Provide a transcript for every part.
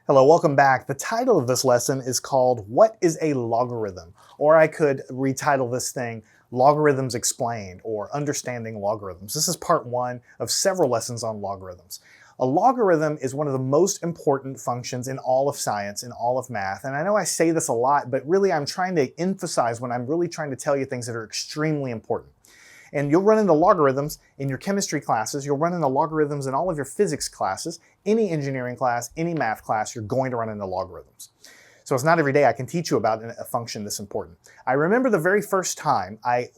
Hello, welcome back. The title of this lesson is called What is a Logarithm? Or I could retitle this thing Logarithms Explained or Understanding Logarithms. This is part one of several lessons on logarithms. A logarithm is one of the most important functions in all of science, in all of math. And I know I say this a lot, but really I'm trying to emphasize when I'm really trying to tell you things that are extremely important. And you'll run into logarithms in your chemistry classes, you'll run into logarithms in all of your physics classes, any engineering class, any math class, you're going to run into logarithms. So it's not every day I can teach you about a function this important. I remember the very first time I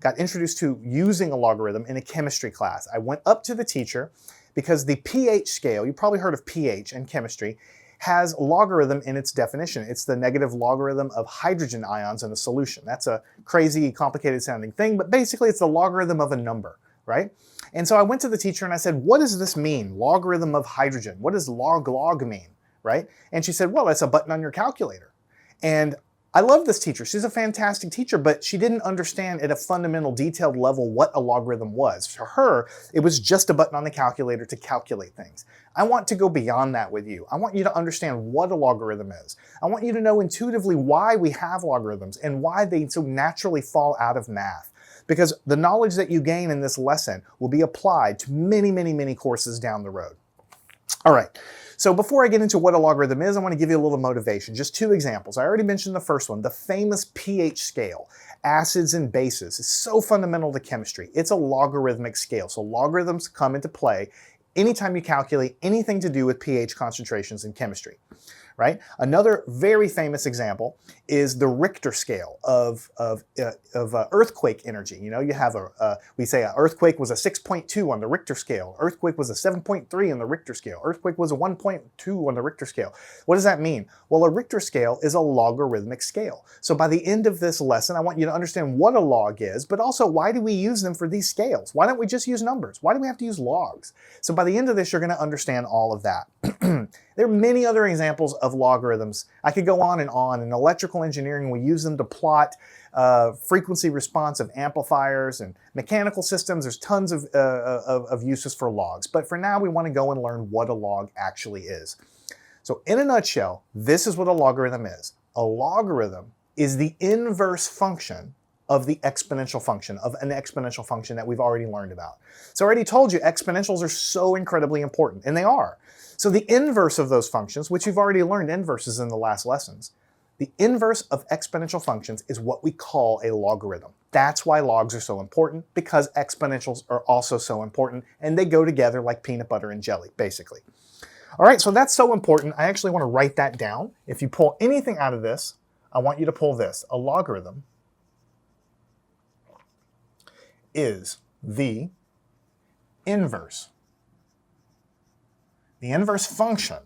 got introduced to using a logarithm in a chemistry class. I went up to the teacher because the pH scale, you probably heard of pH in chemistry, has logarithm in its definition. It's the negative logarithm of hydrogen ions in a solution. That's a crazy, complicated sounding thing, but basically it's the logarithm of a number, right? And so I went to the teacher and I said, what does this mean? Logarithm of hydrogen. What does log mean, right? And she said, well, that's a button on your calculator. And I love this teacher. She's a fantastic teacher, but she didn't understand at a fundamental, detailed level what a logarithm was. For her, it was just a button on the calculator to calculate things. I want to go beyond that with you. I want you to understand what a logarithm is. I want you to know intuitively why we have logarithms and why they so naturally fall out of math. Because the knowledge that you gain in this lesson will be applied to many, many, many courses down the road. All right. So before I get into what a logarithm is, I want to give you a little motivation. Just two examples. I already mentioned the first one, the famous pH scale. Acids and bases is so fundamental to chemistry. It's a logarithmic scale. So logarithms come into play anytime you calculate anything to do with pH concentrations in chemistry. Right? Another very famous example is the Richter scale of earthquake energy. You know, you have we say an earthquake was a 6.2 on the Richter scale. Earthquake was a 7.3 on the Richter scale. Earthquake was a 1.2 on the Richter scale. What does that mean? Well, a Richter scale is a logarithmic scale. So by the end of this lesson, I want you to understand what a log is, but also why do we use them for these scales? Why don't we just use numbers? Why do we have to use logs? So by the end of this, you're going to understand all of that. There are many other examples of logarithms. I could go on and on. In electrical engineering, we use them to plot frequency response of amplifiers and mechanical systems. There's tons of uses for logs. But for now, we want to go and learn what a log actually is. So in a nutshell, this is what a logarithm is. A logarithm is the inverse function of the exponential function, of an exponential function that we've already learned about. So I already told you exponentials are so incredibly important, and they are. So the inverse of those functions, which you've already learned inverses in the last lessons, the inverse of exponential functions is what we call a logarithm. That's why logs are so important, because exponentials are also so important, and they go together like peanut butter and jelly, basically. All right, so that's so important. I actually want to write that down. If you pull anything out of this, I want you to pull this. A logarithm is the inverse function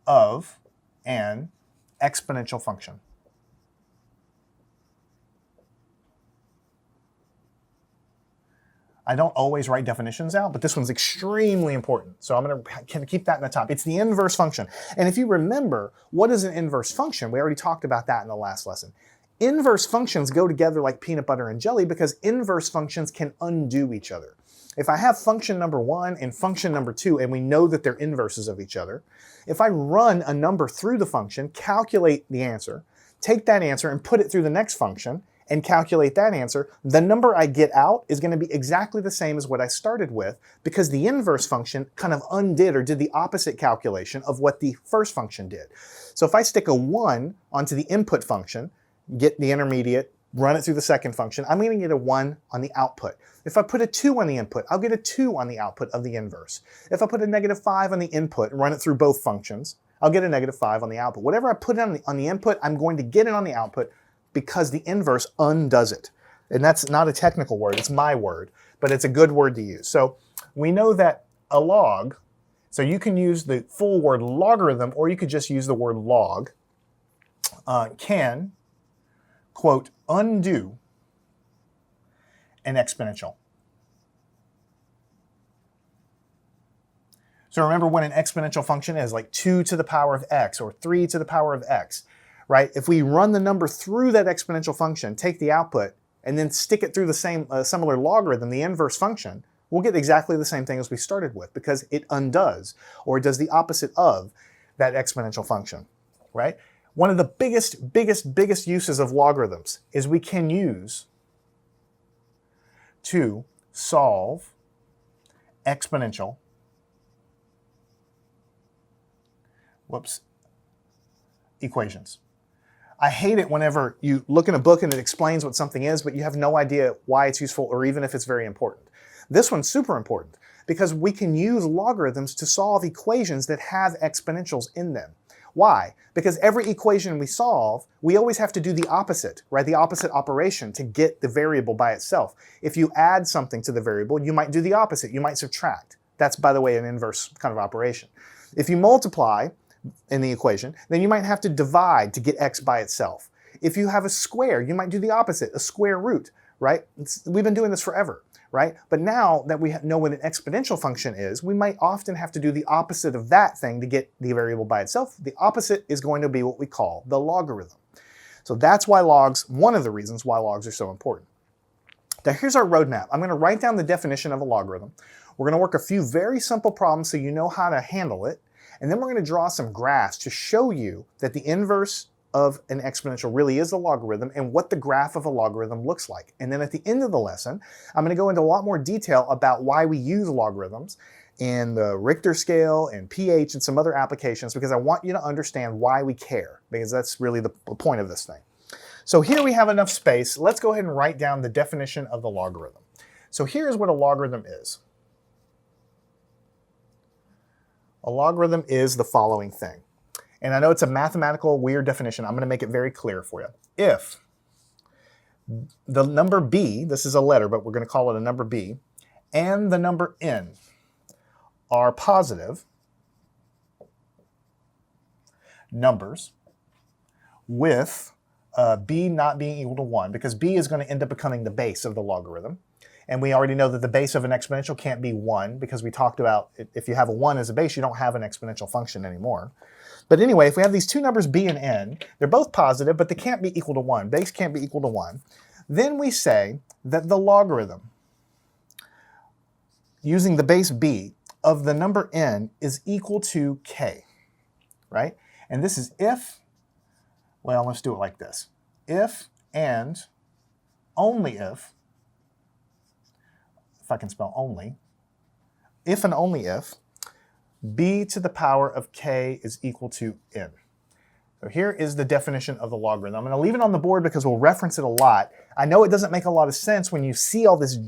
of an exponential function. I don't always write definitions out, but this one's extremely important. So I'm going to keep that in the top. It's the inverse function. And if you remember, what is an inverse function? We already talked about that in the last lesson. Inverse functions go together like peanut butter and jelly because inverse functions can undo each other. If I have function number 1 and function number 2, and we know that they're inverses of each other, if I run a number through the function, calculate the answer, take that answer and put it through the next function, and calculate that answer, the number I get out is going to be exactly the same as what I started with, because the inverse function kind of undid or did the opposite calculation of what the first function did. So if I stick a 1 onto the input function, get the intermediate, run it through the second function, I'm going to get a 1 on the output. If I put a 2 on the input, I'll get a 2 on the output of the inverse. If I put a -5 on the input and run it through both functions, I'll get a -5 on the output. Whatever I put on the input, I'm going to get it on the output because the inverse undoes it. And that's not a technical word, it's my word, but it's a good word to use. So we know that a log, so you can use the full word logarithm, or you could just use the word log, can, quote, undo an exponential. So remember what an exponential function is, like 2 to the power of x or 3 to the power of x, right? If we run the number through that exponential function, take the output, and then stick it through the same similar logarithm, the inverse function, we'll get exactly the same thing as we started with, because it undoes, or it does the opposite of, that exponential function, right? One of the biggest uses of logarithms is we can use to solve exponential equations. I hate it whenever you look in a book and it explains what something is, but you have no idea why it's useful or even if it's very important. This one's super important because we can use logarithms to solve equations that have exponentials in them. Why? Because every equation we solve, we always have to do the opposite, right? The opposite operation to get the variable by itself. If you add something to the variable, you might do the opposite. You might subtract. That's, by the way, an inverse kind of operation. If you multiply in the equation, then you might have to divide to get x by itself. If you have a square, you might do the opposite, a square root, right? We've been doing this forever, right? But now that we know what an exponential function is, we might often have to do the opposite of that thing to get the variable by itself. The opposite is going to be what we call the logarithm. So that's why logs, one of the reasons why logs are so important. Now here's our roadmap. I'm going to write down the definition of a logarithm. We're going to work a few very simple problems so you know how to handle it. And then we're going to draw some graphs to show you that the inverse of an exponential really is a logarithm and what the graph of a logarithm looks like. And then at the end of the lesson, I'm going to go into a lot more detail about why we use logarithms in the Richter scale and pH and some other applications because I want you to understand why we care, because that's really the point of this thing. So here we have enough space. Let's go ahead and write down the definition of the logarithm. So here's what a logarithm is. A logarithm is the following thing. And I know it's a mathematical weird definition. I'm going to make it very clear for you. If the number b, this is a letter, but we're going to call it a number b, and the number n are positive numbers with b not being equal to 1, because b is going to end up becoming the base of the logarithm. And we already know that the base of an exponential can't be 1 because we talked about if you have a 1 as a base, you don't have an exponential function anymore. But anyway, if we have these two numbers b and n, they're both positive, but they can't be equal to 1. Base can't be equal to 1. Then we say that the logarithm using the base b of the number n is equal to k, right? And this is if, well, let's do it like this. If and only if I can spell only, if and only if b to the power of k is equal to n. So here is the definition of the logarithm. I'm going to leave it on the board because we'll reference it a lot. I know it doesn't make a lot of sense when you see all this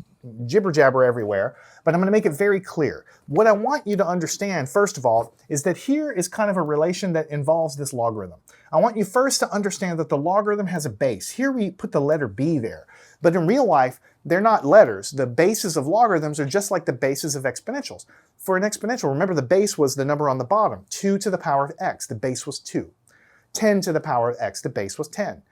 jibber jabber everywhere, but I'm going to make it very clear. What I want you to understand, first of all, is that here is kind of a relation that involves this logarithm. I want you first to understand that the logarithm has a base. Here we put the letter b there, but in real life, they're not letters. The bases of logarithms are just like the bases of exponentials. For an exponential, remember the base was the number on the bottom, 2 to the power of x, the base was 2. 10 to the power of x, the base was 10.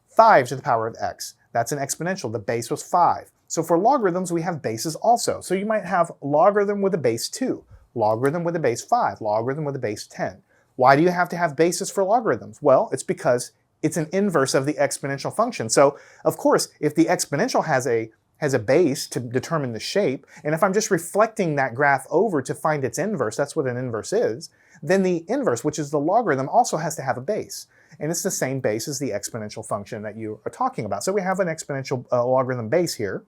5 to the power of x, that's an exponential, the base was 5. So for logarithms, we have bases also. So you might have logarithm with a base 2, logarithm with a base 5, logarithm with a base 10. Why do you have to have bases for logarithms? Well, it's because it's an inverse of the exponential function. So of course, if the exponential has a base to determine the shape, and if I'm just reflecting that graph over to find its inverse, that's what an inverse is, then the inverse, which is the logarithm, also has to have a base. And it's the same base as the exponential function that you are talking about. So we have an exponential logarithm base here.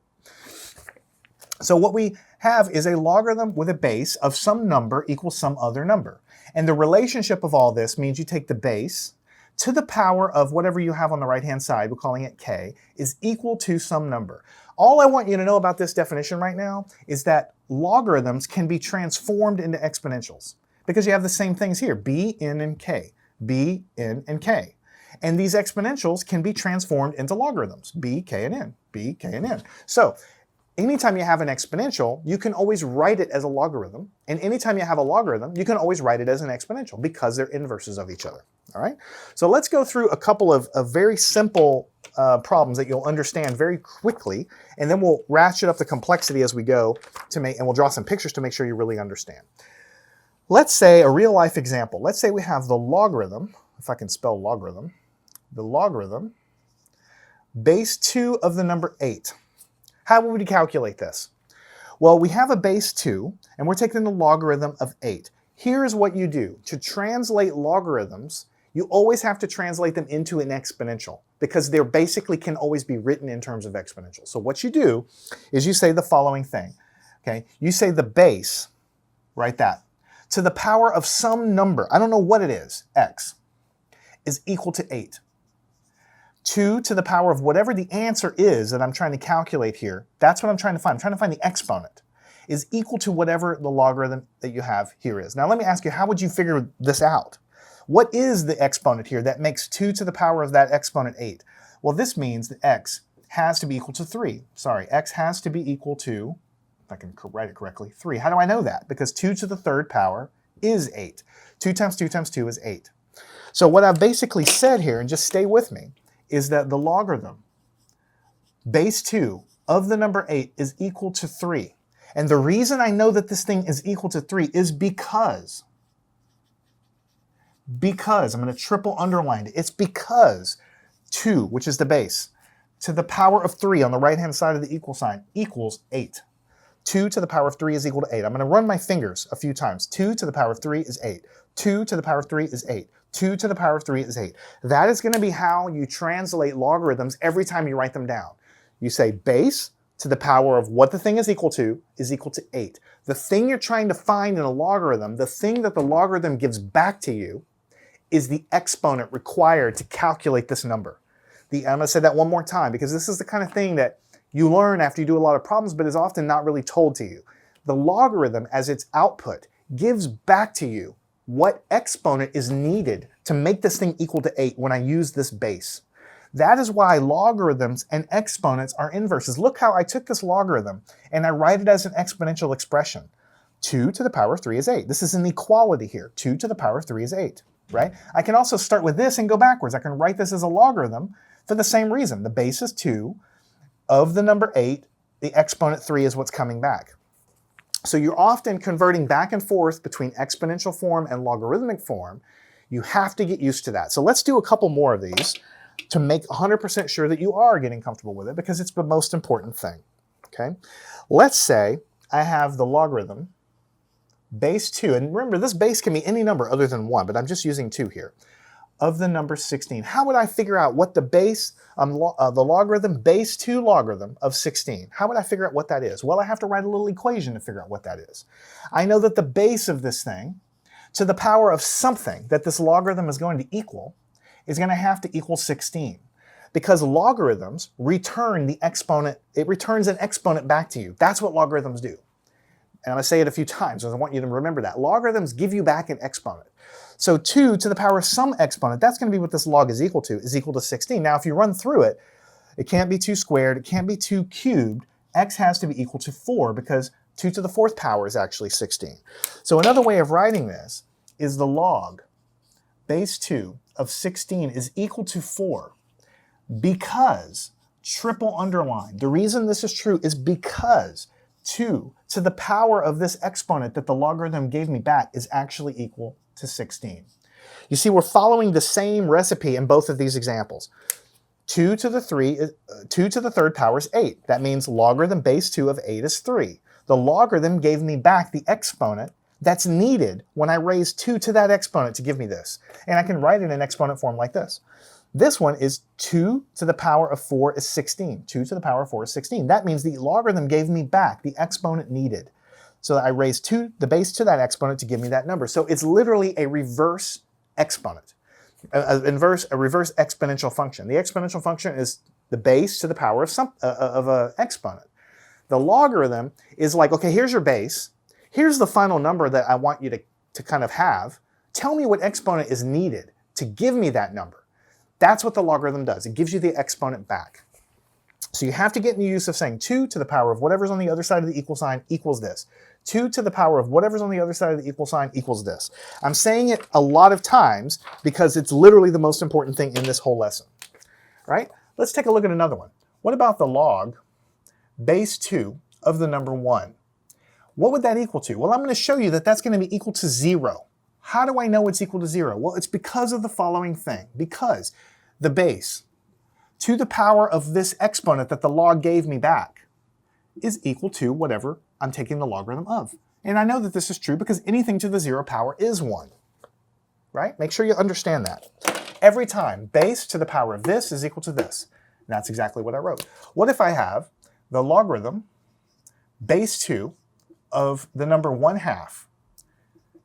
So what we have is a logarithm with a base of some number equals some other number. And the relationship of all this means you take the base to the power of whatever you have on the right-hand side, we're calling it k, is equal to some number. All I want you to know about this definition right now is that logarithms can be transformed into exponentials because you have the same things here, b, n, and k, b, n, and k. And these exponentials can be transformed into logarithms, b, k, and n, b, k, and n. So anytime you have an exponential, you can always write it as a logarithm. And anytime you have a logarithm, you can always write it as an exponential because they're inverses of each other. All right? So let's go through a couple of very simple problems that you'll understand very quickly, and then we'll ratchet up the complexity as we go and we'll draw some pictures to make sure you really understand. Let's say a real life example. Let's say we have the logarithm, if I can spell logarithm, the logarithm base 2 of the number 8. How would we calculate this? Well, we have a base 2, and we're taking the logarithm of 8. Here's what you do. To translate logarithms, you always have to translate them into an exponential because they basically can always be written in terms of exponential. So what you do is you say the following thing. Okay? You say the base, write that, to the power of some number, I don't know what it is, x, is equal to 8. 2 to the power of whatever the answer is that I'm trying to calculate here, that's what I'm trying to find. I'm trying to find the exponent, is equal to whatever the logarithm that you have here is. Now let me ask you, how would you figure this out? What is the exponent here that makes 2 to the power of that exponent 8? Well, this means that x has to be equal to 3. Sorry, x has to be equal to, if I can write it correctly, 3. How do I know that? Because 2 to the third power is 8. 2 times 2 times 2 is 8. So what I've basically said here, and just stay with me, is that the logarithm base 2 of the number 8 is equal to 3. And the reason I know that this thing is equal to 3 is because I'm going to triple underline it. It's because 2, which is the base, to the power of 3 on the right-hand side of the equal sign equals 8. 2 to the power of 3 is equal to 8. I'm going to run my fingers a few times. 2 to the power of 3 is 8. 2 to the power of 3 is 8. 2 to the power of 3 is 8. That is going to be how you translate logarithms every time you write them down. You say base to the power of what the thing is equal to 8. The thing you're trying to find in a logarithm, the thing that the logarithm gives back to you, is the exponent required to calculate this number. I'm going to say that one more time because this is the kind of thing that you learn after you do a lot of problems but is often not really told to you. The logarithm as its output gives back to you what exponent is needed to make this thing equal to 8 when I use this base. That is why logarithms and exponents are inverses. Look how I took this logarithm and I write it as an exponential expression. 2 to the power of 3 is 8. This is an equality here. 2 to the power of 3 is 8, right? I can also start with this and go backwards. I can write this as a logarithm for the same reason. The base is 2 of the number 8. The exponent 3 is what's coming back. So you're often converting back and forth between exponential form and logarithmic form. You have to get used to that. So let's do a couple more of these to make 100% sure that you are getting comfortable with it because it's the most important thing, okay? Let's say I have the logarithm base 2, and remember this base can be any number other than 1, but I'm just using 2 here, of the number 16. How would I figure out what the base, the logarithm base 2 logarithm of 16, how would I figure out what that is? Well, I have to write a little equation to figure out what that is. I know that the base of this thing to the power of something that this logarithm is going to equal is going to have to equal 16. Because logarithms return the exponent, it returns an exponent back to you. That's what logarithms do. And I'm going to say it a few times because I want you to remember that. Logarithms give you back an exponent. So 2 to the power of some exponent, that's going to be what this log is equal to 16. Now if you run through it, it can't be 2 squared, it can't be 2 cubed. X has to be equal to 4 because 2 to the 4th power is actually 16. So another way of writing this is the log base 2 of 16 is equal to 4 because, triple underline, the reason this is true is because 2 to the power of this exponent that the logarithm gave me back is actually equal to 16. You see, we're following the same recipe in both of these examples. 2 to the 3rd power is 8. That means logarithm base 2 of 8 is 3. The logarithm gave me back the exponent that's needed when I raise 2 to that exponent to give me this. And I can write it in exponent form like this. This one is 2 to the power of 4 is 16. 2 to the power of 4 is 16. That means the logarithm gave me back the exponent needed. So I raised the base to that exponent to give me that number. So it's literally a reverse exponent, a reverse exponential function. The exponential function is the base to the power of an exponent. The logarithm is like, okay, here's your base. Here's the final number that I want you to kind of have. Tell me what exponent is needed to give me that number. That's what the logarithm does. It gives you the exponent back. So you have to get in the use of saying 2 to the power of whatever's on the other side of the equal sign equals this. 2 to the power of whatever's on the other side of the equal sign equals this. I'm saying it a lot of times because it's literally the most important thing in this whole lesson. Right? Let's take a look at another one. What about the log base 2 of the number 1? What would that equal to? Well, I'm going to show you that that's going to be equal to 0. How do I know it's equal to 0? Well, it's because of the following thing. Because the base to the power of this exponent that the log gave me back is equal to whatever I'm taking the logarithm of. And I know that this is true because anything to the 0 power is 1, right? Make sure you understand that. Every time base to the power of this is equal to this. And that's exactly what I wrote. What if I have the logarithm base 2 of the number 1/2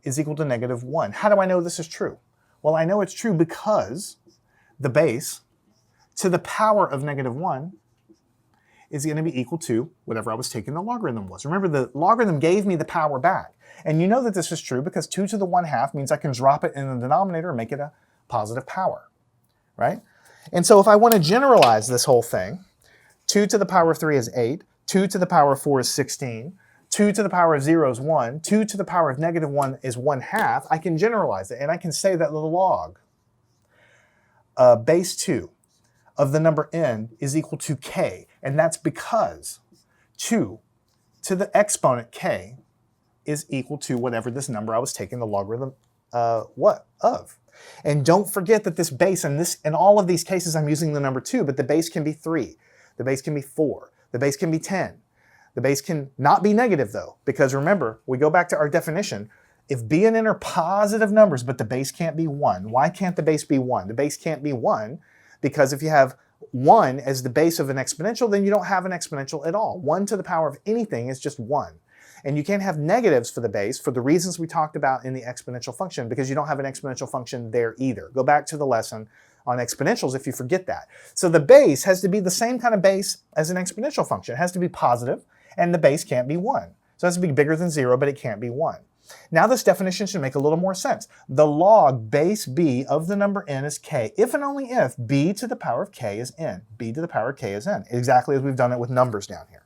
is equal to -1? How do I know this is true? Well, I know it's true because the base to the power of -1 is going to be equal to whatever I was taking the logarithm was. Remember, the logarithm gave me the power back. And you know that this is true because 2 to the 1/2 means I can drop it in the denominator and make it a positive power, right? And so if I want to generalize this whole thing, 2 to the power of 3 is 8, 2 to the power of 4 is 16, 2 to the power of 0 is 1, 2 to the power of -1 is 1/2, I can generalize it, and I can say that the log base 2 of the number n is equal to k, and that's because 2 to the exponent k is equal to whatever this number I was taking the logarithm of. And don't forget that this base, and in all of these cases I'm using the number 2, but the base can be 3, the base can be 4, the base can be 10. The base can not be negative though, because remember, we go back to our definition. If b and n are positive numbers, but the base can't be 1, why can't the base be 1? The base can't be 1 because if you have 1 as the base of an exponential, then you don't have an exponential at all. 1 to the power of anything is just 1. And you can't have negatives for the base for the reasons we talked about in the exponential function because you don't have an exponential function there either. Go back to the lesson on exponentials if you forget that. So the base has to be the same kind of base as an exponential function. It has to be positive, and the base can't be 1. So it has to be bigger than 0, but it can't be 1. Now this definition should make a little more sense. The log base b of the number n is k, if and only if b to the power of k is n. b to the power of k is n, exactly as we've done it with numbers down here.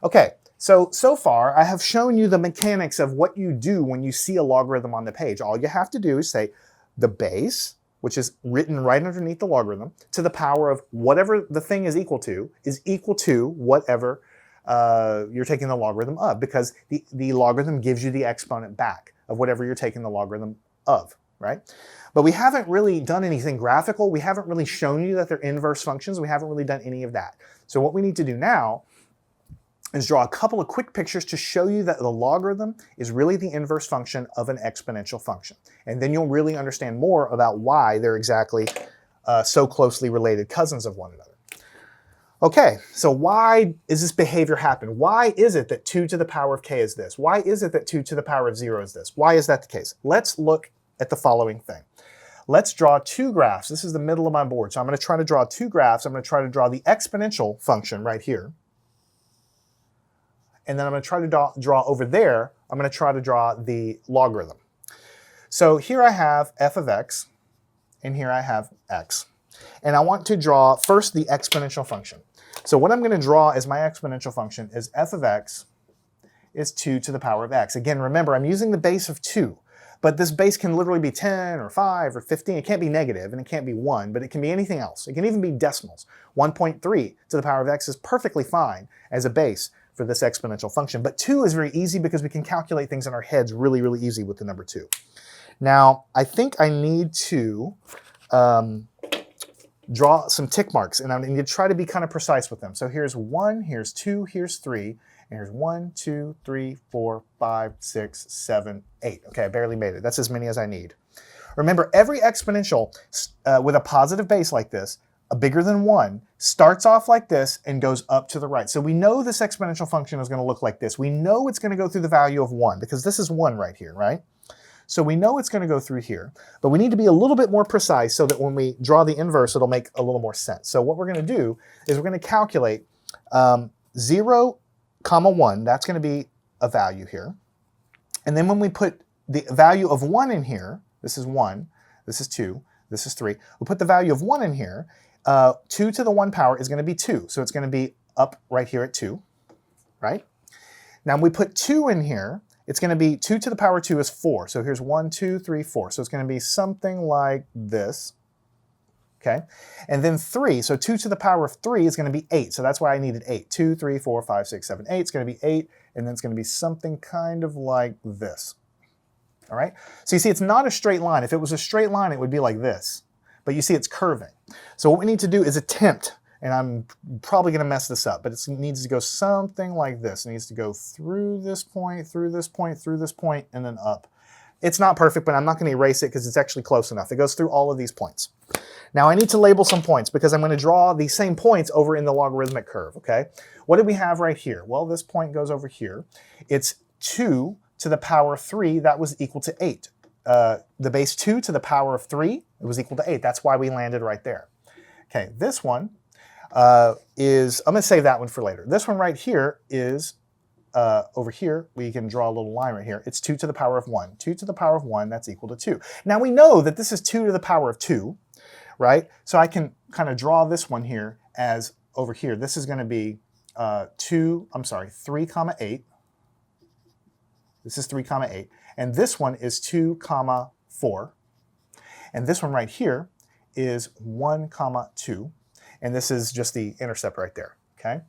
Okay, so far I have shown you the mechanics of what you do when you see a logarithm on the page. All you have to do is say the base, which is written right underneath the logarithm, to the power of whatever the thing is equal to whatever you're taking the logarithm of, because the logarithm gives you the exponent back of whatever you're taking the logarithm of, right? But we haven't really done anything graphical. We haven't really shown you that they're inverse functions. We haven't really done any of that. So what we need to do now is draw a couple of quick pictures to show you that the logarithm is really the inverse function of an exponential function. And then you'll really understand more about why they're exactly so closely related cousins of one another. Okay, so why is this behavior happen? Why is it that 2 to the power of k is this? Why is it that 2 to the power of 0 is this? Why is that the case? Let's look at the following thing. Let's draw two graphs. This is the middle of my board. So I'm going to try to draw two graphs. I'm going to try to draw the exponential function right here. And then I'm going to try to draw over there, I'm going to try to draw the logarithm. So here I have f of x, and here I have x. And I want to draw first the exponential function. So what I'm going to draw as my exponential function is f of x is 2 to the power of x. Again, remember, I'm using the base of 2. But this base can literally be 10 or 5 or 15. It can't be negative, and it can't be 1, but it can be anything else. It can even be decimals. 1.3 to the power of x is perfectly fine as a base for this exponential function. But 2 is very easy because we can calculate things in our heads really, really easy with the number 2. Now, I think I need to draw some tick marks, and I need to try to be kind of precise with them. So here's 1, here's 2, here's 3, and here's 1, 2, 3, 4, 5, 6, 7, 8. Okay, I barely made it. That's as many as I need. Remember, every exponential with a positive base like this, a bigger than 1, starts off like this and goes up to the right. So we know this exponential function is going to look like this. We know it's going to go through the value of 1 because this is 1 right here, right? So we know it's going to go through here, but we need to be a little bit more precise so that when we draw the inverse, it'll make a little more sense. So what we're going to do is we're going to calculate 0, 1, that's going to be a value here. And then when we put the value of 1 in here, this is 1, this is 2, this is 3, we put the value of 1 in here, 2 to the 1 power is going to be 2. So it's going to be up right here at 2, right? Now we put 2 in here, it's going to be 2 to the power 2 is 4. So here's 1, 2, 3, 4. So it's going to be something like this. Okay, and then 3, so 2 to the power of 3 is going to be 8, so that's why I needed 8. 2, 3, 4, 5, 6, 7, 8, it's going to be 8, and then it's going to be something kind of like this. All right, so you see it's not a straight line. If it was a straight line, it would be like this, but you see it's curving. So what we need to do is attempt and I'm probably going to mess this up, but it needs to go something like this. It needs to go through this point, through this point, through this point, and then up. It's not perfect, but I'm not going to erase it because it's actually close enough. It goes through all of these points. Now I need to label some points because I'm going to draw these same points over in the logarithmic curve, okay? What do we have right here? Well, this point goes over here. It's 2 to the power of 3. That was equal to 8. The base 2 to the power of 3, it was equal to 8. That's why we landed right there. Okay, this one is, I'm going to save that one for later. This one right here is, over here, we can draw a little line right here. It's 2 to the power of 1. 2 to the power of 1, that's equal to 2. Now we know that this is 2 to the power of 2, right? So I can kind of draw this one here as over here. This is going to be 3 comma 8. This is 3 comma 8. And this one is 2 comma 4. And this one right here is 1 comma 2. And this is just the intercept right there, okay?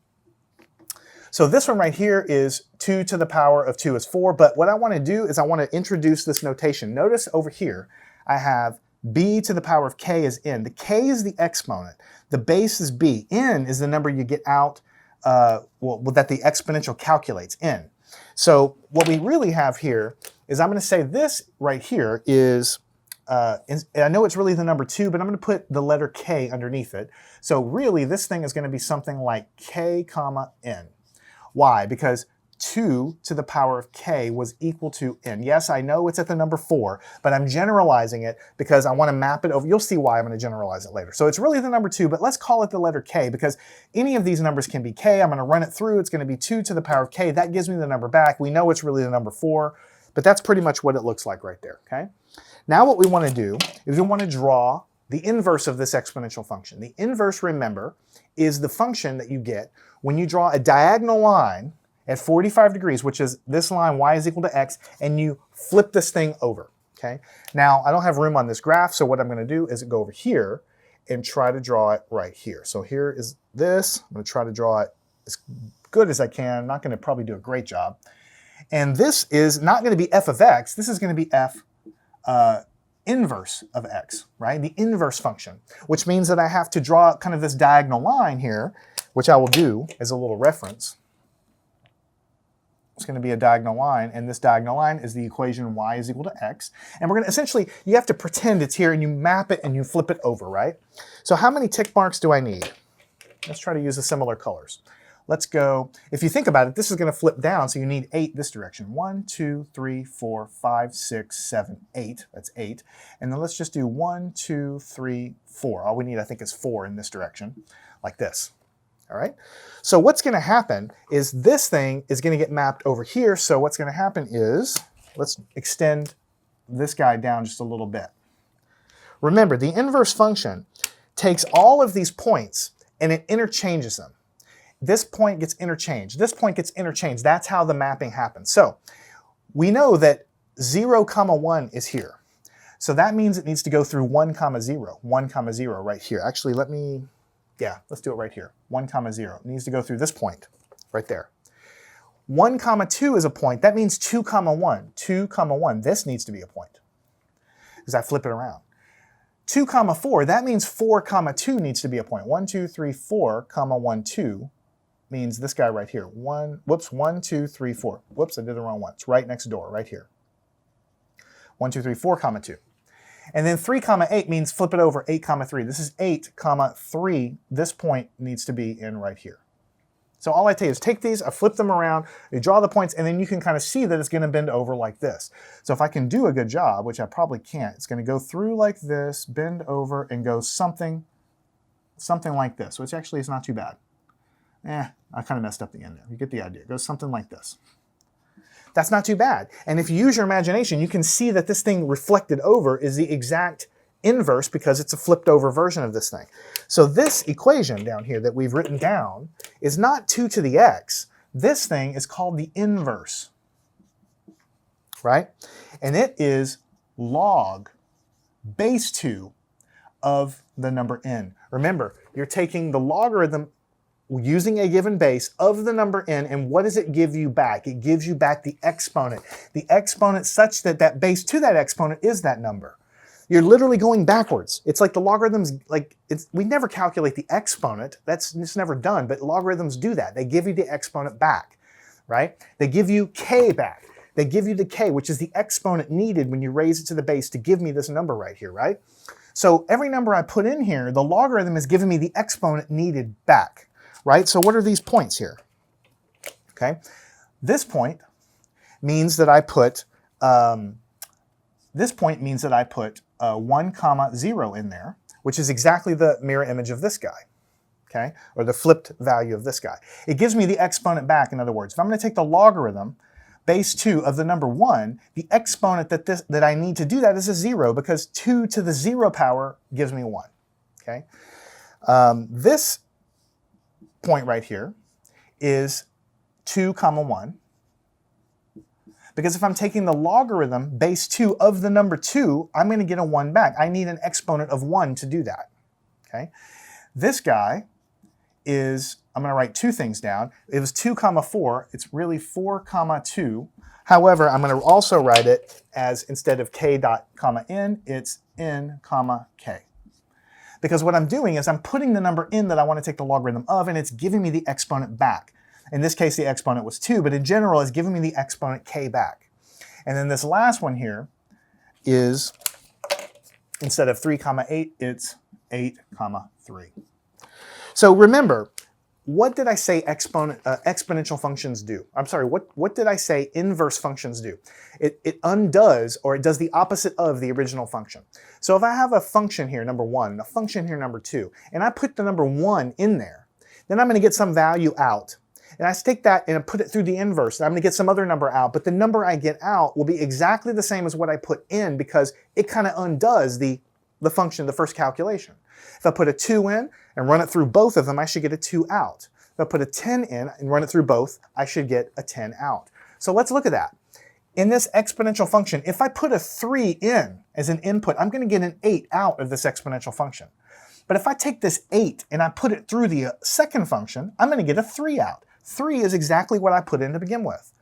So this one right here is 2 to the power of 2 is 4. But what I want to do is I want to introduce this notation. Notice over here I have b to the power of k is n. The k is the exponent. The base is b. N is the number you get out that the exponential calculates, n. So what we really have here is I'm going to say this right here is, and I know it's really the number 2, but I'm going to put the letter k underneath it. So really this thing is going to be something like k comma n. Why? Because 2 to the power of k was equal to n. Yes, I know it's at the number 4, but I'm generalizing it because I want to map it over. You'll see why I'm going to generalize it later. So it's really the number 2, but let's call it the letter k because any of these numbers can be k. I'm going to run it through. It's going to be 2 to the power of k. That gives me the number back. We know it's really the number 4, but that's pretty much what it looks like right there, okay? Now what we want to do is we want to draw the inverse of this exponential function. The inverse, remember, is the function that you get when you draw a diagonal line at 45 degrees, which is this line, y is equal to x, and you flip this thing over, okay? Now, I don't have room on this graph, so what I'm going to do is go over here and try to draw it right here. So here is this. I'm going to try to draw it as good as I can. I'm not going to probably do a great job. And this is not going to be f of x. This is going to be f inverse of x, right? The inverse function, which means that I have to draw kind of this diagonal line here, which I will do as a little reference. It's going to be a diagonal line, and this diagonal line is the equation y is equal to x. And we're going to essentially, you have to pretend it's here, and you map it, and you flip it over, right? So how many tick marks do I need? Let's try to use the similar colors. Let's go, if you think about it, this is going to flip down, so you need 8 this direction. 1, 2, 3, 4, 5, 6, 7, 8. That's 8. And then let's just do 1, 2, 3, 4. All we need, I think, is 4 in this direction, like this. All right? So what's going to happen is this thing is going to get mapped over here. So what's going to happen is, let's extend this guy down just a little bit. Remember, the inverse function takes all of these points and it interchanges them. This point gets interchanged. This point gets interchanged. That's how the mapping happens. So we know that 0, 1 is here. So that means it needs to go through 1, 0. 1, 0 right here. Actually, let's do it right here. 1, 0. It needs to go through this point right there. 1, 2 is a point. That means 2, 1. 2, 1. This needs to be a point because I flip it around. 2, 4, that means 4, 2 needs to be a point. 1, 2, 3, 4, 1, 2 means this guy right here. 1, 2, 3, 4. Whoops, I did the wrong one. It's right next door, right here. 1, 2, 3, 4, 2. And then 3, 8 means flip it over, 8, 3. This is 8, 3. This point needs to be in right here. So all I tell you is take these, I flip them around, you draw the points, and then you can kind of see that it's going to bend over like this. So if I can do a good job, which I probably can't, it's going to go through like this, bend over, and go something like this, which actually is not too bad. I kind of messed up the end there. You get the idea. It goes something like this. That's not too bad. And if you use your imagination, you can see that this thing reflected over is the exact inverse because it's a flipped over version of this thing. So this equation down here that we've written down is not 2 to the x. This thing is called the inverse, right? And it is log base 2 of the number n. Remember, you're taking the logarithm using a given base of the number n, and what does it give you back? It gives you back the exponent. The exponent such that that base to that exponent is that number. You're literally going backwards. It's like the logarithms, we never calculate the exponent. That's just never done, but logarithms do that. They give you the exponent back, right? They give you k back. They give you the k, which is the exponent needed when you raise it to the base to give me this number right here, right? So every number I put in here, the logarithm is giving me the exponent needed back, right? So what are these points here? Okay, this point means that I put 1, 0 in there, which is exactly the mirror image of this guy, okay? Or the flipped value of this guy. It gives me the exponent back, in other words. If I'm going to take the logarithm, base 2 of the number 1, the exponent that I need to do that is a 0, because 2 to the 0 power gives me 1, okay? This point right here is 2, 1. Because if I'm taking the logarithm, base 2 of the number 2, I'm going to get a 1 back. I need an exponent of 1 to do that. Okay? This guy is, I'm going to write two things down. It was 2, 4. It's really 4, 2. However, I'm going to also write it as, instead of k dot comma n, it's n, k. Because what I'm doing is I'm putting the number in that I want to take the logarithm of, and it's giving me the exponent back. In this case, the exponent was 2, but in general, it's giving me the exponent k back. And then this last one here is, instead of 3, 8, it's 8, 3. So remember, what did I say exponential functions do? I'm sorry, what did I say inverse functions do? It undoes, or it does the opposite of the original function. So if I have a function here, number 1, and a function here, number 2, and I put the number 1 in there, then I'm going to get some value out. And I take that and I put it through the inverse. And I'm going to get some other number out, but the number I get out will be exactly the same as what I put in, because it kind of undoes the function, the first calculation. If I put a 2 in and run it through both of them, I should get a 2 out. If I put a 10 in and run it through both, I should get a 10 out. So let's look at that. In this exponential function, if I put a 3 in as an input, I'm going to get an 8 out of this exponential function. But if I take this 8 and I put it through the second function, I'm going to get a 3 out. 3 is exactly what I put in to begin with.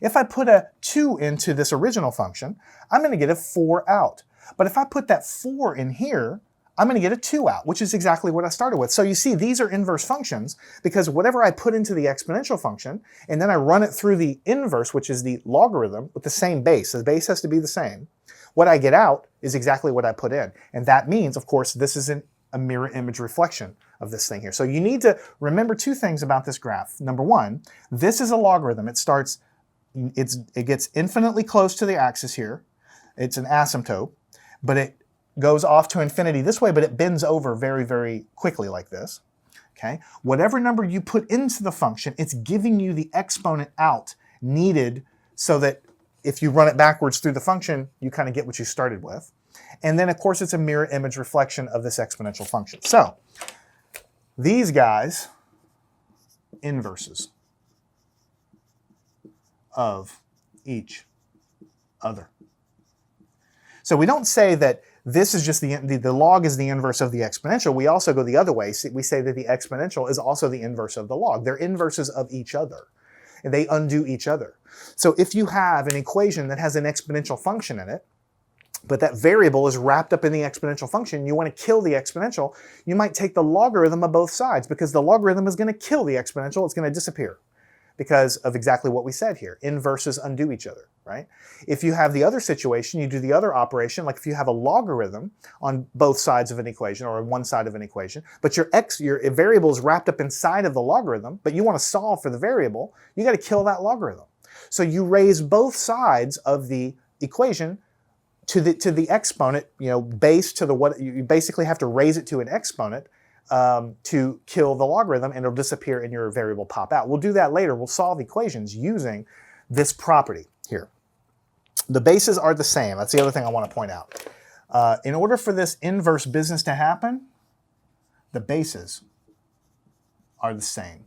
If I put a 2 into this original function, I'm going to get a 4 out. But if I put that 4 in here, I'm going to get a 2 out, which is exactly what I started with. So you see, these are inverse functions, because whatever I put into the exponential function, and then I run it through the inverse, which is the logarithm, with the same base. The base has to be the same. What I get out is exactly what I put in. And that means, of course, this is a mirror image reflection of this thing here. So you need to remember two things about this graph. Number one, this is a logarithm. It gets infinitely close to the axis here. It's an asymptote, but it goes off to infinity this way, but it bends over very, very quickly like this. Okay? Whatever number you put into the function, it's giving you the exponent out needed, so that if you run it backwards through the function, you kind of get what you started with. And then, of course, it's a mirror image reflection of this exponential function. So these guys, inverses of each other. So we don't say that this is just the log is the inverse of the exponential. We also go the other way. We say that the exponential is also the inverse of the log. They're inverses of each other, and they undo each other. So if you have an equation that has an exponential function in it, but that variable is wrapped up in the exponential function, you want to kill the exponential, you might take the logarithm of both sides, because the logarithm is going to kill the exponential. It's going to disappear because of exactly what we said here. Inverses undo each other, right? If you have the other situation, you do the other operation, like if you have a logarithm on both sides of an equation, or on one side of an equation, but your variable is wrapped up inside of the logarithm, but you want to solve for the variable, you got to kill that logarithm. So you raise both sides of the equation to the exponent, base to you basically have to raise it to an exponent to kill the logarithm, and it'll disappear and your variable pop out. We'll do that later. We'll solve equations using this property here. The bases are the same. That's the other thing I want to point out. In order for this inverse business to happen, the bases are the same.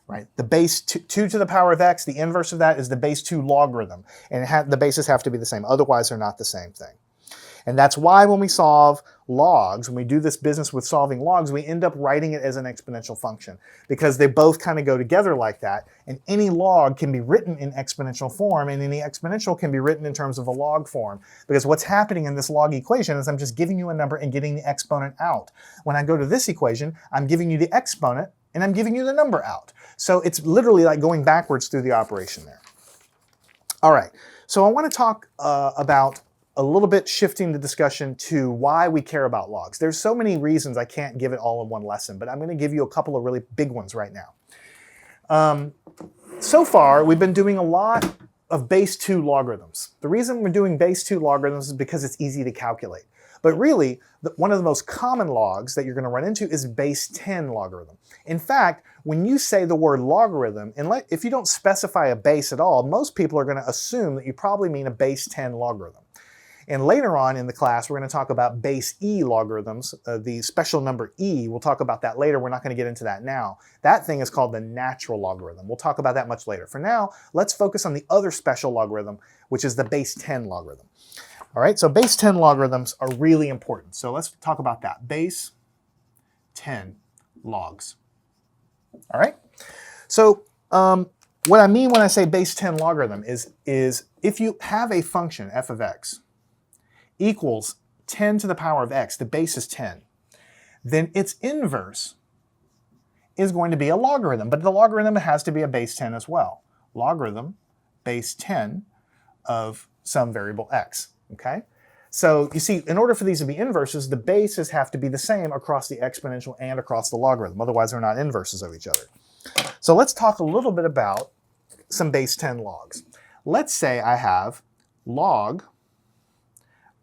Right? The base 2 to the power of x, the inverse of that is the base 2 logarithm. And the bases have to be the same. Otherwise, they're not the same thing. And that's why when we solve logs, when we do this business with solving logs, we end up writing it as an exponential function because they both kind of go together like that. And any log can be written in exponential form, and any exponential can be written in terms of a log form. Because what's happening in this log equation is I'm just giving you a number and getting the exponent out. When I go to this equation, I'm giving you the exponent and I'm giving you the number out. So it's literally like going backwards through the operation there. All right, so I want to talk about a little bit shifting the discussion to why we care about logs. There's so many reasons I can't give it all in one lesson, but I'm going to give you a couple of really big ones right now. So far, we've been doing a lot of base 2 logarithms. The reason we're doing base 2 logarithms is because it's easy to calculate. But really, one of the most common logs that you're going to run into is base 10 logarithm. In fact, when you say the word logarithm, if you don't specify a base at all, most people are going to assume that you probably mean a base 10 logarithm. And later on in the class, we're going to talk about base E logarithms, the special number E. We'll talk about that later. We're not going to get into that now. That thing is called the natural logarithm. We'll talk about that much later. For now, let's focus on the other special logarithm, which is the base 10 logarithm. All right, so base 10 logarithms are really important. So let's talk about that. Base 10 logs. All right, so what I mean when I say base 10 logarithm is if you have a function, f of x, equals 10 to the power of x, the base is 10, then its inverse is going to be a logarithm, but the logarithm has to be a base 10 as well. Logarithm base 10 of some variable x, okay? So you see, in order for these to be inverses, the bases have to be the same across the exponential and across the logarithm, otherwise they're not inverses of each other. So let's talk a little bit about some base 10 logs. Let's say I have log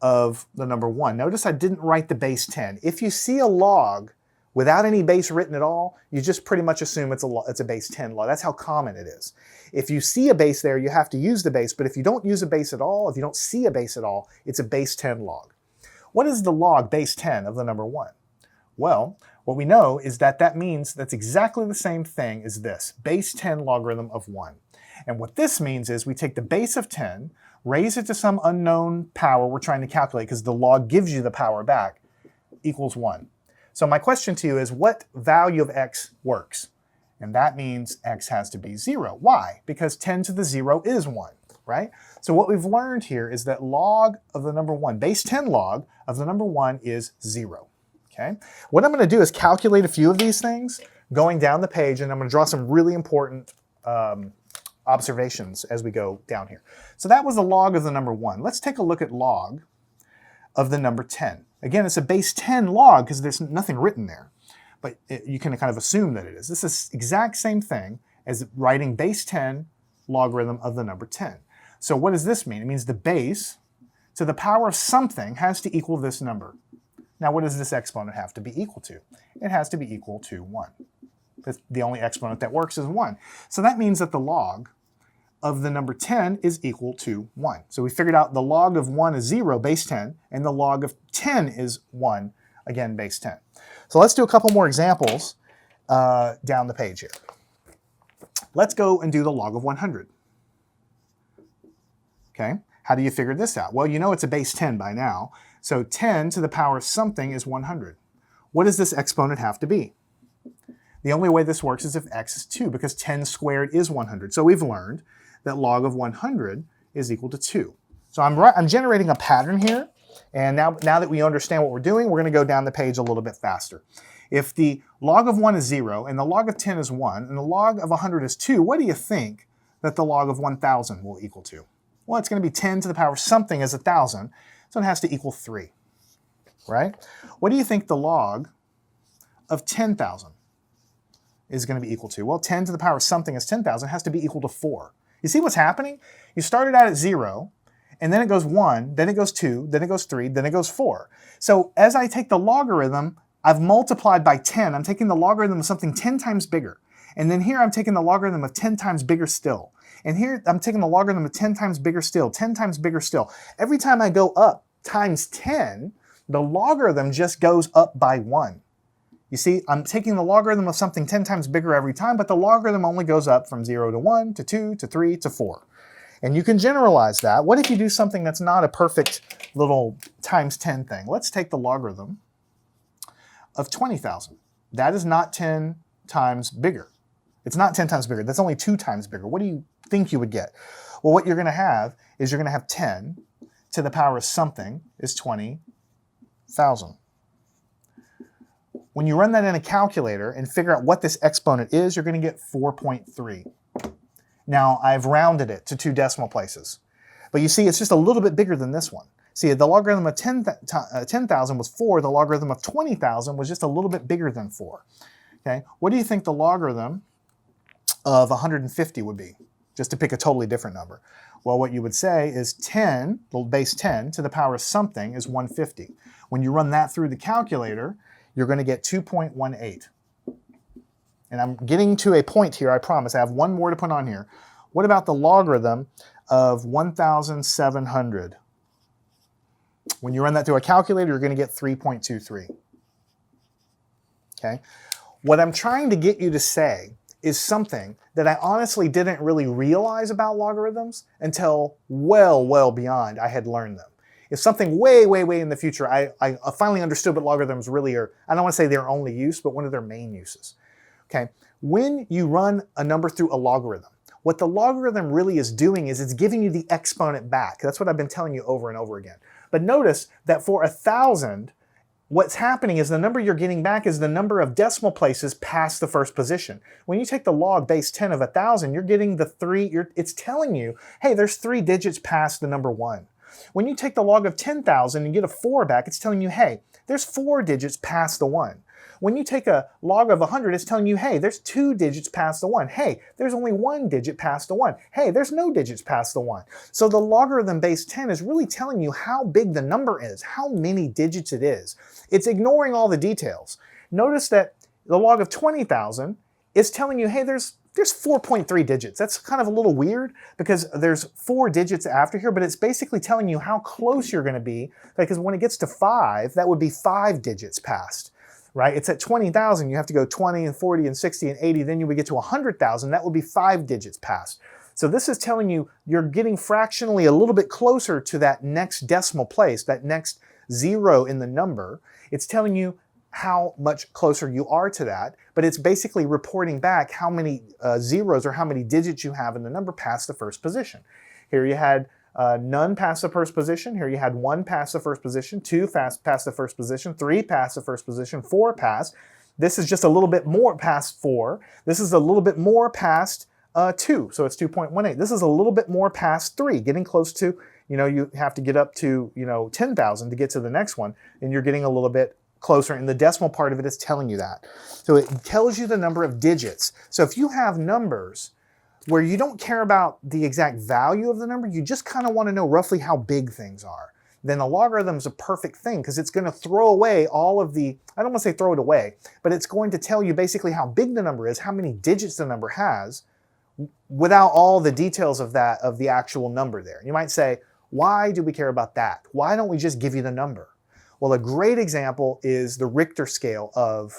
of the number 1. Notice I didn't write the base 10. If you see a log without any base written at all, you just pretty much assume it's a base 10 log. That's how common it is. If you see a base there, you have to use the base, but if you don't use a base at all, if you don't see a base at all, it's a base 10 log. What is the log base 10 of the number 1? Well, what we know is that that means that's exactly the same thing as this, base 10 logarithm of 1. And what this means is we take the base of 10, raise it to some unknown power we're trying to calculate because the log gives you the power back, equals 1. So my question to you is, what value of x works? And that means x has to be 0. Why? Because 10 to the 0 is 1, right? So what we've learned here is that log of the number 1, base 10 log of the number 1 is 0, okay? What I'm going to do is calculate a few of these things going down the page, and I'm going to draw some really important observations as we go down here. So that was the log of the number 1. Let's take a look at log of the number 10. Again, it's a base 10 log because there's nothing written there, but you can kind of assume that it is. This is the exact same thing as writing base 10 logarithm of the number 10. So what does this mean? It means the base to the power of something has to equal this number. Now what does this exponent have to be equal to? It has to be equal to 1. The only exponent that works is 1. So that means that the log of the number 10 is equal to 1. So we figured out the log of 1 is 0, base 10, and the log of 10 is 1, again, base 10. So let's do a couple more examples down the page here. Let's go and do the log of 100. Okay, how do you figure this out? Well, you know it's a base 10 by now. So 10 to the power of something is 100. What does this exponent have to be? The only way this works is if x is 2, because 10 squared is 100. So we've learned that log of 100 is equal to 2. So I'm generating a pattern here, and now that we understand what we're doing, we're going to go down the page a little bit faster. If the log of 1 is 0, and the log of 10 is 1, and the log of 100 is 2, what do you think that the log of 1,000 will equal to? Well, it's going to be 10 to the power of something is 1,000, so it has to equal 3, right? What do you think the log of 10,000 is going to be equal to? Well, 10 to the power of something is 10,000, has to be equal to 4. You see what's happening? You started out at 0, and then it goes 1, then it goes 2, then it goes 3, then it goes 4. So as I take the logarithm, I've multiplied by 10. I'm taking the logarithm of something 10 times bigger. And then here I'm taking the logarithm of 10 times bigger still. And here I'm taking the logarithm of 10 times bigger still, 10 times bigger still. Every time I go up times 10, the logarithm just goes up by 1. You see, I'm taking the logarithm of something 10 times bigger every time, but the logarithm only goes up from 0 to 1, to 2, to 3, to 4. And you can generalize that. What if you do something that's not a perfect little times 10 thing. Let's take the logarithm of 20,000. That is not 10 times bigger. It's not 10 times bigger. That's only 2 times bigger. What do you think you would get? Well, what you're going to have is you're going to have 10 to the power of something is 20,000. When you run that in a calculator and figure out what this exponent is, you're going to get 4.3. Now, I've rounded it to 2 decimal places. But you see, it's just a little bit bigger than this one. See, the logarithm of 10,000 was 4. The logarithm of 20,000 was just a little bit bigger than 4. Okay, what do you think the logarithm of 150 would be? Just to pick a totally different number. Well, what you would say is 10, the base 10, to the power of something is 150. When you run that through the calculator, you're going to get 2.18. And I'm getting to a point here, I promise. I have one more to put on here. What about the logarithm of 1,700? When you run that through a calculator, you're going to get 3.23. Okay? What I'm trying to get you to say is something that I honestly didn't really realize about logarithms until well beyond I had learned them. It's something way in the future. I finally understood what logarithms really are. I don't want to say their only use, but one of their main uses. Okay? When you run a number through a logarithm, what the logarithm really is doing is it's giving you the exponent back. That's what I've been telling you over and over again. But notice that for 1,000, what's happening is the number you're getting back is the number of decimal places past the first position. When you take the log base 10 of 1,000, you're getting the 3, it's telling you, hey, there's 3 digits past the number 1. When you take the log of 10,000 and get a 4 back, it's telling you, hey, there's 4 digits past the 1. When you take a log of 100, it's telling you, hey, there's 2 digits past the 1. Hey, there's only 1 digit past the 1. Hey, there's no digits past the 1. So the logarithm base 10 is really telling you how big the number is, how many digits it is. It's ignoring all the details. Notice that the log of 20,000 is telling you, hey, there's 4.3 digits. That's kind of a little weird because there's 4 digits after here, but it's basically telling you how close you're going to be, because when it gets to 5, that would be 5 digits past. Right? It's at 20,000, you have to go 20 and 40 and 60 and 80, then you would get to 100,000, that would be 5 digits past. So this is telling you you're getting fractionally a little bit closer to that next decimal place, that next 0 in the number. It's telling you how much closer you are to that, but it's basically reporting back how many zeros or how many digits you have in the number past the first position. Here you had none past the first position. Here you had 1 past the first position, 2 past the first position, 3 past the first position, 4 past. This is just a little bit more past 4. This is a little bit more past 2, so it's 2.18. This is a little bit more past 3, getting close to, you have to get up to, 10,000 to get to the next one, and you're getting a little bit closer, and the decimal part of it is telling you that. So it tells you the number of digits. So if you have numbers where you don't care about the exact value of the number, you just kind of want to know roughly how big things are, then a logarithm is a perfect thing because it's going to throw away all of the, I don't want to say throw it away, but it's going to tell you basically how big the number is, how many digits the number has, without all the details of the actual number there. You might say, why do we care about that? Why don't we just give you the number? Well, a great example is the Richter scale of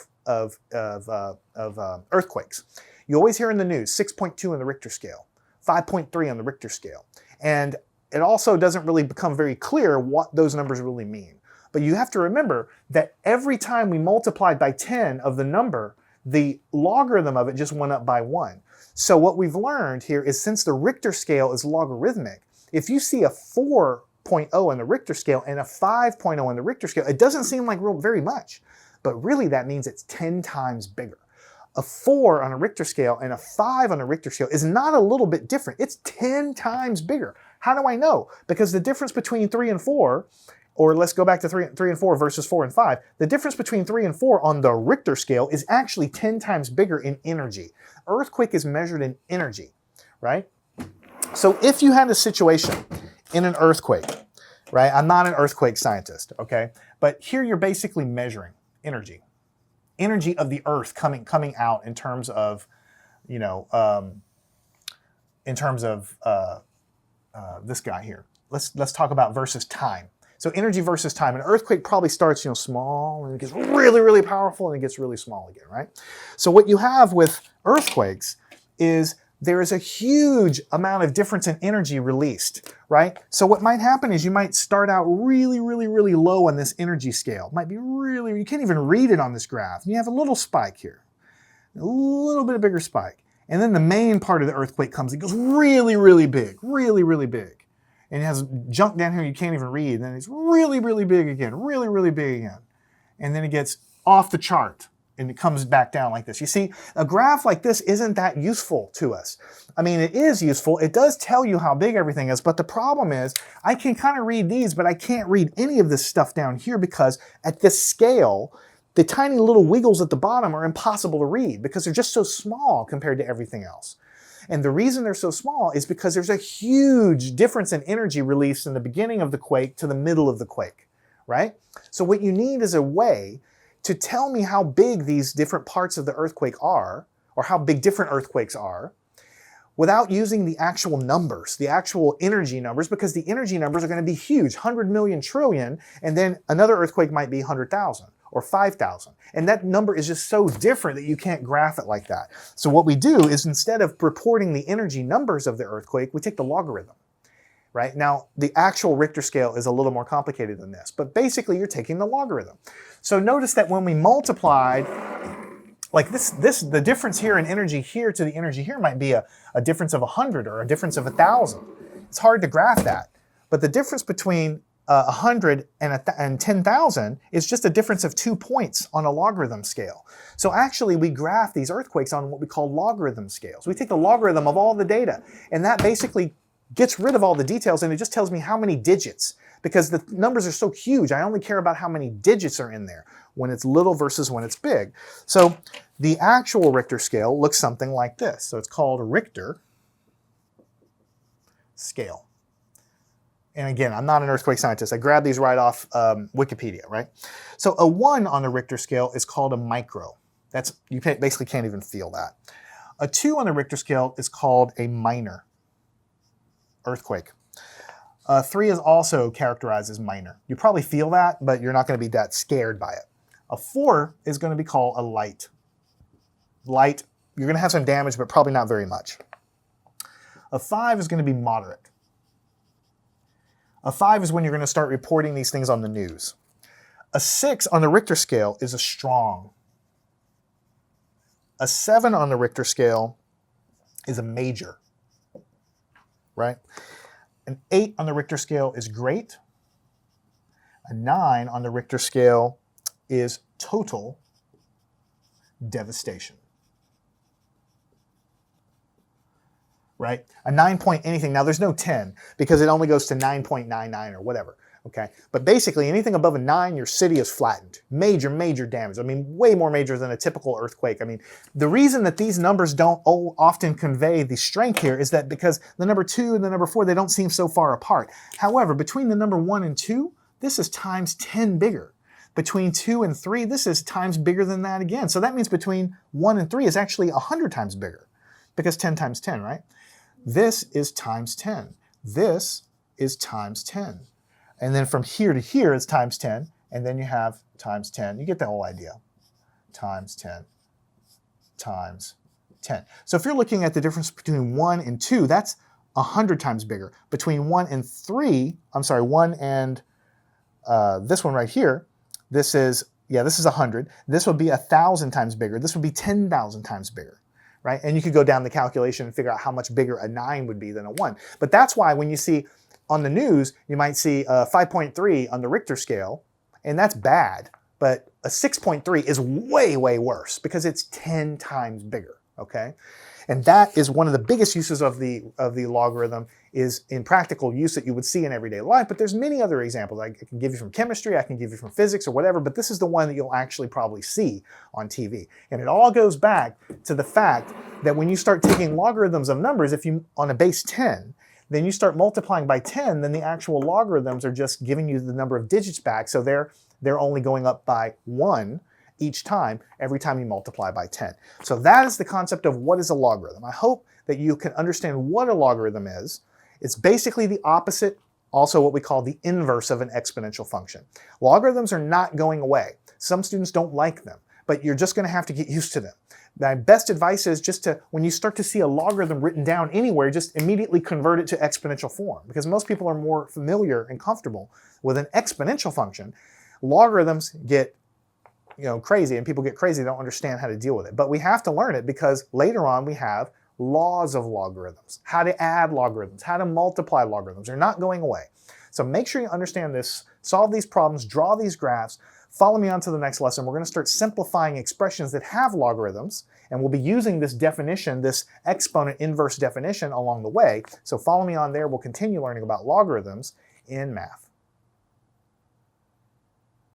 earthquakes. You always hear in the news 6.2 on the Richter scale, 5.3 on the Richter scale. And it also doesn't really become very clear what those numbers really mean. But you have to remember that every time we multiplied by 10 of the number, the logarithm of it just went up by 1. So what we've learned here is since the Richter scale is logarithmic, if you see a 4.0 on the Richter scale and a 5.0 on the Richter scale, it doesn't seem like very much. But really that means it's 10 times bigger. A 4 on a Richter scale and a 5 on a Richter scale is not a little bit different. It's 10 times bigger. How do I know? Because the difference between 3 and 4, or let's go back to 3 and 4 versus 4 and 5, the difference between 3 and 4 on the Richter scale is actually 10 times bigger in energy. Earthquake is measured in energy, right? So if you had a situation in an earthquake, right? I'm not an earthquake scientist, okay? But here you're basically measuring energy. Energy of the earth coming out in terms of, this guy here. Let's talk about versus time. So energy versus time. An earthquake probably starts, small, and it gets really powerful, and it gets really small again, right? So what you have with earthquakes is there is a huge amount of difference in energy released, right? So what might happen is you might start out really, really, really low on this energy scale. It might be really, you can't even read it on this graph. And you have a little spike here, a little bit bigger spike. And then the main part of the earthquake comes, it goes really, really big, really, really big. And it has junk down here you can't even read. And then it's really, really big again, really, really big again. And then it gets off the chart and it comes back down like this. You see, a graph like this isn't that useful to us. I mean, it is useful. It does tell you how big everything is, but the problem is I can kind of read these, but I can't read any of this stuff down here because at this scale, the tiny little wiggles at the bottom are impossible to read because they're just so small compared to everything else. And the reason they're so small is because there's a huge difference in energy released in the beginning of the quake to the middle of the quake, right? So what you need is a way to tell me how big these different parts of the earthquake are, or how big different earthquakes are, without using the actual numbers, the actual energy numbers, because the energy numbers are going to be huge, 100 million trillion, and then another earthquake might be 100,000 or 5,000. And that number is just so different that you can't graph it like that. So what we do is instead of reporting the energy numbers of the earthquake, we take the logarithm. Right? Now, the actual Richter scale is a little more complicated than this, but basically you're taking the logarithm. So notice that when we multiplied, like the difference here in energy here to the energy here might be a difference of 100 or a difference of 1,000. It's hard to graph that, but the difference between 100 and 10,000 is just a difference of 2 points on a logarithm scale. So actually we graph these earthquakes on what we call logarithm scales. We take the logarithm of all the data, and that basically gets rid of all the details, and it just tells me how many digits, because the numbers are so huge. I only care about how many digits are in there when it's little versus when it's big. So the actual Richter scale looks something like this. So it's called Richter scale. And again, I'm not an earthquake scientist. I grabbed these right off Wikipedia, right? So a 1 on the Richter scale is called a micro. You basically can't even feel that. A 2 on the Richter scale is called a minor earthquake. 3 is also characterized as minor. You probably feel that, but you're not going to be that scared by it. A 4 is going to be called a light. Light, you're going to have some damage, but probably not very much. A 5 is going to be moderate. A 5 is when you're going to start reporting these things on the news. A 6 on the Richter scale is a strong. A 7 on the Richter scale is a major. Right? An 8 on the Richter scale is great. A 9 on the Richter scale is total devastation. Right? A 9 point anything. Now there's no 10 because it only goes to 9.99 or whatever. Okay, but basically anything above a 9, your city is flattened. Major, major damage. I mean, way more major than a typical earthquake. I mean, the reason that these numbers don't often convey the strength here is that because the number 2 and the number 4, they don't seem so far apart. However, between the number 1 and 2, this is times 10 bigger. Between 2 and 3, this is times bigger than that again. So that means between 1 and 3 is actually 100 times bigger because 10 times 10, right? This is times 10. This is times 10. And then from here to here is times 10, and then you have times 10. You get the whole idea. Times 10, times 10. So if you're looking at the difference between 1 and 2, that's 100 times bigger. Between 1 and 3, I'm sorry, 1 and this one right here, this is 100. This would be 1,000 times bigger. This would be 10,000 times bigger. Right? And you could go down the calculation and figure out how much bigger a 9 would be than a 1. But that's why when you see on the news, you might see a 5.3 on the Richter scale, and that's bad. But a 6.3 is way, way worse because it's 10 times bigger, okay? And that is one of the biggest uses of the logarithm is in practical use that you would see in everyday life. But there's many other examples. I can give you from chemistry, I can give you from physics or whatever, but this is the one that you'll actually probably see on TV. And it all goes back to the fact that when you start taking logarithms of numbers, if you on a base 10, then you start multiplying by 10, then the actual logarithms are just giving you the number of digits back. So they're only going up by 1 each time, every time you multiply by 10. So that is the concept of what is a logarithm. I hope that you can understand what a logarithm is. It's basically the opposite, also what we call the inverse of an exponential function. Logarithms are not going away. Some students don't like them, but you're just going to have to get used to them. My best advice is just to, when you start to see a logarithm written down anywhere, just immediately convert it to exponential form, because most people are more familiar and comfortable with an exponential function. Logarithms get crazy, and people get crazy, they don't understand how to deal with it. But we have to learn it because later on we have laws of logarithms, how to add logarithms, how to multiply logarithms. They're not going away. So make sure you understand this, solve these problems, draw these graphs. Follow me on to the next lesson. We're going to start simplifying expressions that have logarithms, and we'll be using this definition, this exponent inverse definition along the way. So follow me on there. We'll continue learning about logarithms in math.